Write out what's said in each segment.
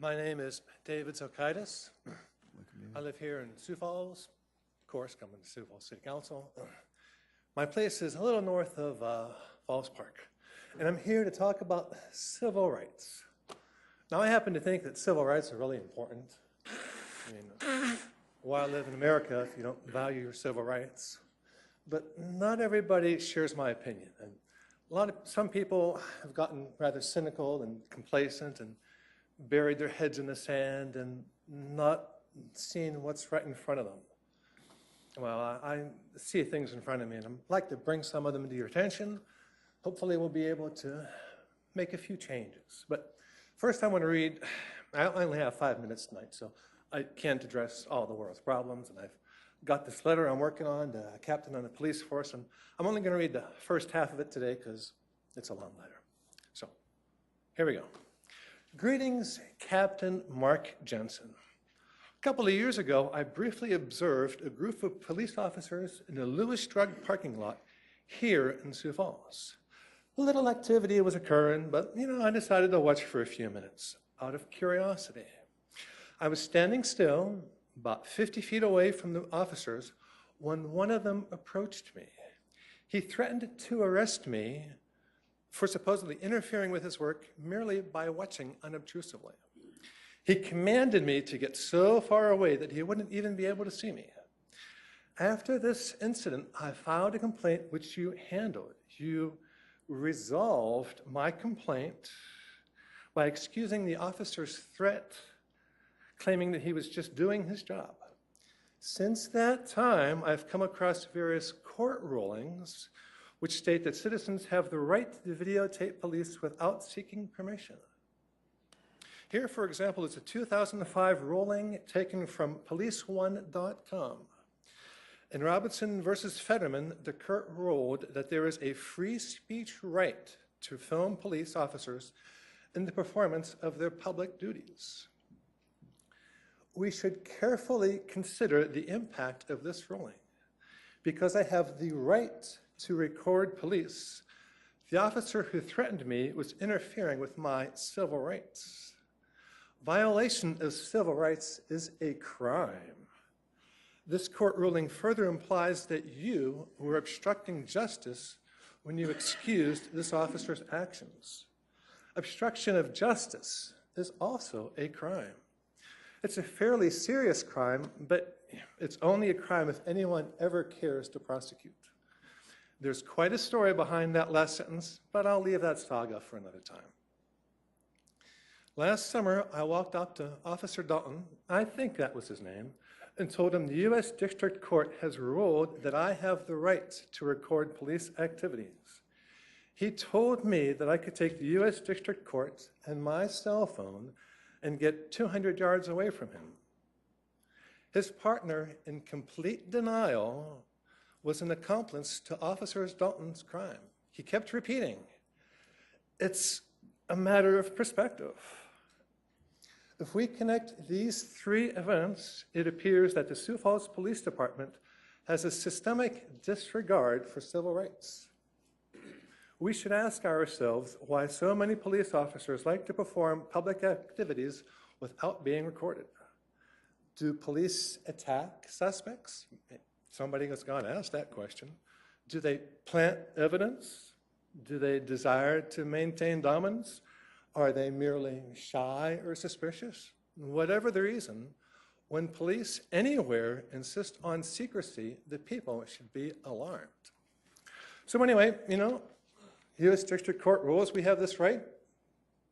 My name is David Zokaitis. I live here in Sioux Falls. Of course, coming to Sioux Falls City Council. My place is a little north of Falls Park, and I'm here to talk about civil rights. Now, I happen to think that civil rights are really important. I mean, why live in America if you don't value your civil rights? But not everybody shares my opinion. And some people have gotten rather cynical and complacent and buried their heads in the sand and not seeing what's right in front of them. Well, I see things in front of me, and I'd like to bring some of them to your attention. Hopefully, we'll be able to make a few changes. But first, I want to read. I only have 5 minutes tonight, so I can't address all the world's problems. And I've got this letter I'm working on to a captain on the police force, and I'm only going to read the first half of it today because it's a long letter. So here we go. Greetings, Captain Mark Jensen. A couple of years ago, I briefly observed a group of police officers in a Lewis drug parking lot here in Sioux Falls. A little activity was occurring, but I decided to watch for a few minutes out of curiosity. I was standing still, about 50 feet away from the officers, when one of them approached me. He threatened to arrest me for supposedly interfering with his work merely by watching unobtrusively. He commanded me to get so far away that he wouldn't even be able to see me. After this incident, I filed a complaint which you handled. You resolved my complaint by excusing the officer's threat, claiming that he was just doing his job. Since that time, I've come across various court rulings which state that citizens have the right to videotape police without seeking permission. Here, for example, is a 2005 ruling taken from policeone.com. In Robinson versus Fetterman, the court ruled that there is a free speech right to film police officers in the performance of their public duties. We should carefully consider the impact of this ruling. Because I have the right to record police, the officer who threatened me was interfering with my civil rights. Violation of civil rights is a crime. This court ruling further implies that you were obstructing justice when you excused this officer's actions. Obstruction of justice is also a crime. It's a fairly serious crime, but it's only a crime if anyone ever cares to prosecute. There's quite a story behind that last sentence, but I'll leave that saga for another time. Last summer, I walked up to Officer Dalton, I think that was his name, and told him the U.S. District Court has ruled that I have the right to record police activities. He told me that I could take the U.S. District Court and my cell phone and get 200 yards away from him. His partner, in complete denial, was an accomplice to Officer Dalton's crime. He kept repeating, it's a matter of perspective. If we connect these three events, it appears that the Sioux Falls Police Department has a systemic disregard for civil rights. We should ask ourselves why so many police officers like to perform public activities without being recorded. Do police attack suspects? Somebody has gone and asked that question. Do they plant evidence? Do they desire to maintain dominance? Are they merely shy or suspicious? Whatever the reason, when police anywhere insist on secrecy, the people should be alarmed. So anyway, U.S. District Court rules we have this right.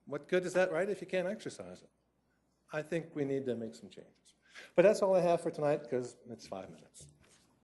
What good is that right if you can't exercise it? I think we need to make some changes. But that's all I have for tonight because it's 5 minutes.